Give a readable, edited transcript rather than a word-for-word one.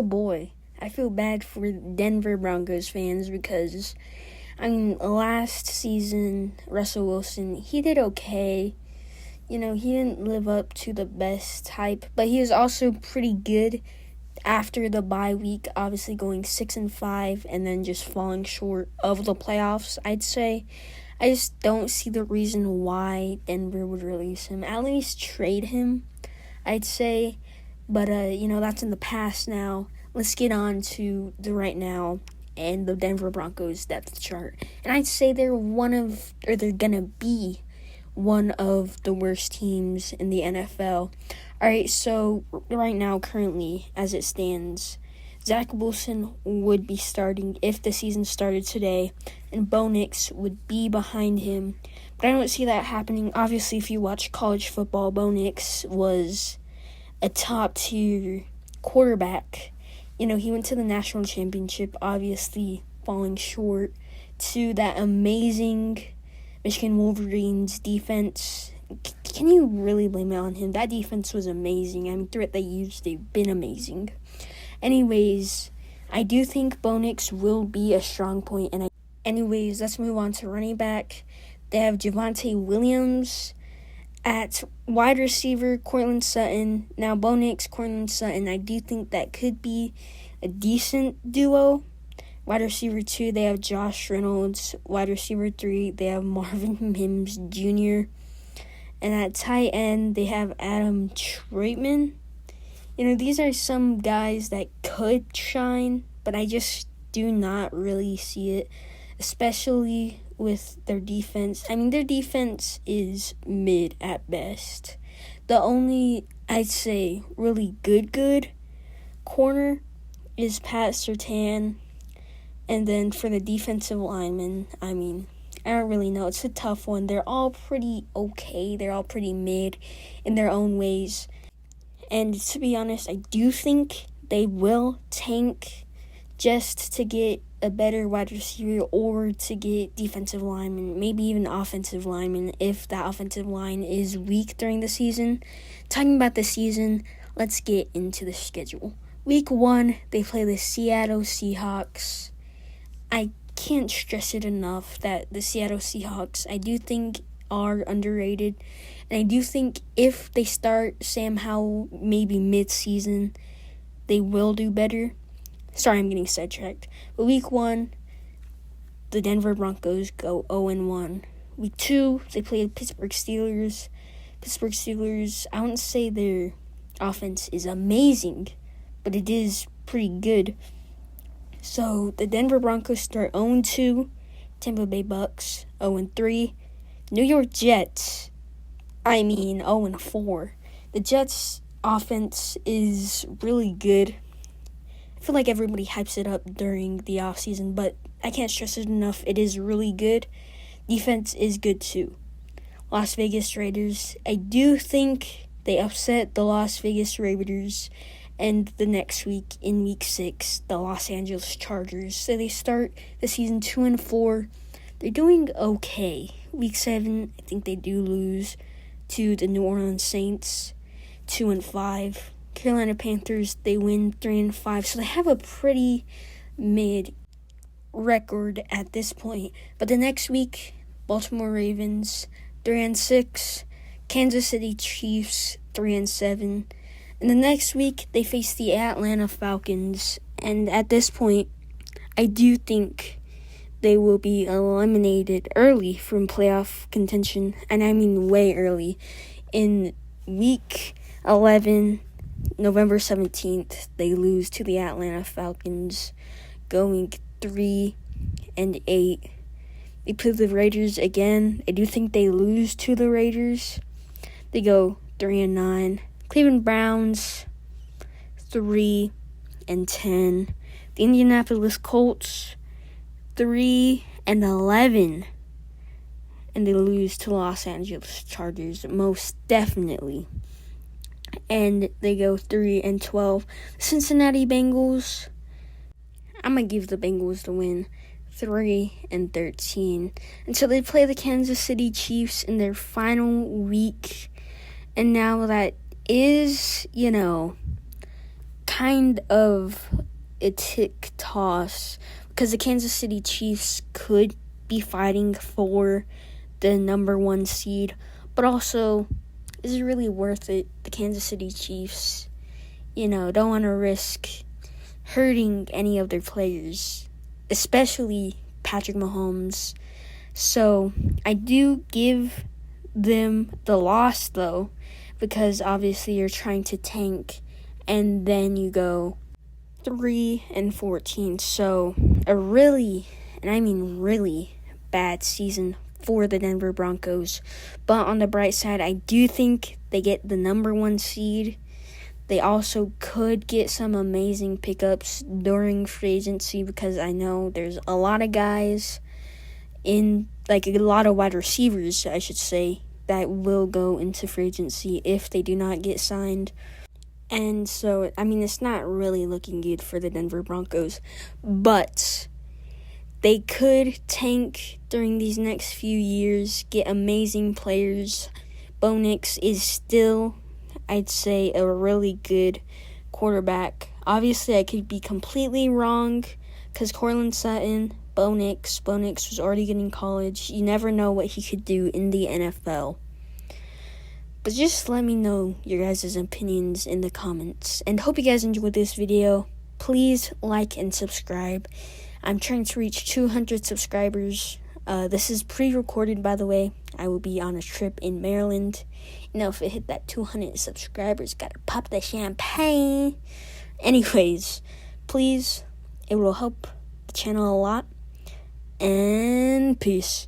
boy, I feel bad for Denver Broncos fans because, last season, Russell Wilson, he did okay. He didn't live up to the best hype, but he was also pretty good after the bye week, obviously going 6-5 and then just falling short of the playoffs, I'd say. I just don't see the reason why Denver would release him. At least trade him, I'd say. But, that's in the past now. Let's get on to the right now and the Denver Broncos depth chart. And I'd say they're going to be one of the worst teams in the NFL. All right, so right now, currently, as it stands, Zach Wilson would be starting if the season started today, and Bo Nix would be behind him. But I don't see that happening. Obviously, if you watch college football, Bo Nix was a top-tier quarterback. He went to the national championship, obviously falling short to that amazing Michigan Wolverines defense. Can you really blame it on him? That defense was amazing. Throughout the years, they've been amazing. Anyways, I do think Bo Nix will be a strong point. Anyways, let's move on to running back. They have Javonte Williams. At wide receiver, Courtland Sutton. Now, Bo Nix, Courtland Sutton, I do think that could be a decent duo. Wide receiver 2, they have Josh Reynolds. Wide receiver 3, they have Marvin Mims Jr. And at tight end, they have Adam Trautman. These are some guys that could shine, but I just do not really see it, especially with their defense. Their defense is mid at best. The only, I'd say, really good corner is Pat Surtain. And then for the defensive linemen, I don't really know. It's a tough one. They're all pretty okay. They're all pretty mid in their own ways. And to be honest, I do think they will tank just to get a better wide receiver or to get defensive linemen, maybe even offensive linemen if that offensive line is weak during the season. Talking about the season, let's get into the schedule. Week 1, they play the Seattle Seahawks. I can't stress it enough that the Seattle Seahawks, I do think, are underrated. And I do think if they start Sam Howell maybe mid-season, they will do better. Sorry, I'm getting sidetracked. But week 1, the Denver Broncos go 0-1. Week 2, they play the Pittsburgh Steelers. Pittsburgh Steelers, I wouldn't say their offense is amazing, but it is pretty good. So the Denver Broncos start 0-2. Tampa Bay Bucks 0-3. New York Jets, 0-4. The Jets' offense is really good. I feel like everybody hypes it up during the offseason, but I can't stress it enough. It is really good. Defense is good too. Las Vegas Raiders, I do think they upset the Las Vegas Raiders, and the next week, in Week 6, the Los Angeles Chargers. So they start the season 2-4. They're doing okay. Week 7, I think they do lose to the New Orleans Saints, 2-5. Carolina Panthers, they win 3-5. So they have a pretty mid record at this point. But the next week, Baltimore Ravens, 3-6. Kansas City Chiefs, 3-7. And the next week, they face the Atlanta Falcons. And at this point, I do think they will be eliminated early from playoff contention. And way early. In Week 11, November 17th, they lose to the Atlanta Falcons, going 3-8. They play the Raiders again. I do think they lose to the Raiders. They go 3-9. Cleveland Browns, 3-10. The Indianapolis Colts, 3-11. And they lose to Los Angeles Chargers, most definitely. And they go 3-12. Cincinnati Bengals, I'm going to give the Bengals the win, 3-13. And so they play the Kansas City Chiefs in their final week. And now that is, kind of a tick toss because the Kansas City Chiefs could be fighting for the number 1 seed, but also, is it really worth it? The Kansas City Chiefs, don't want to risk hurting any of their players, especially Patrick Mahomes. So I do give them the loss, though, because obviously you're trying to tank, and then you go 3-14. So a really, and I mean really, bad season for the Denver Broncos. But on the bright side, I do think they get the number 1 seed. They also could get some amazing pickups during free agency, because I know there's a lot of guys a lot of wide receivers, I should say, that will go into free agency if they do not get signed. And so, it's not really looking good for the Denver Broncos, but they could tank during these next few years, get amazing players. Bo Nix is still, I'd say, a really good quarterback. Obviously, I could be completely wrong, because Courtland Sutton, Bo Nix was already getting college. You never know what he could do in the NFL. But just let me know your guys' opinions in the comments. And hope you guys enjoyed this video. Please like and subscribe. I'm trying to reach 200 subscribers. This is pre-recorded, by the way. I will be on a trip in Maryland. If it hit that 200 subscribers, gotta pop the champagne. Anyways, please, it will help the channel a lot. And peace.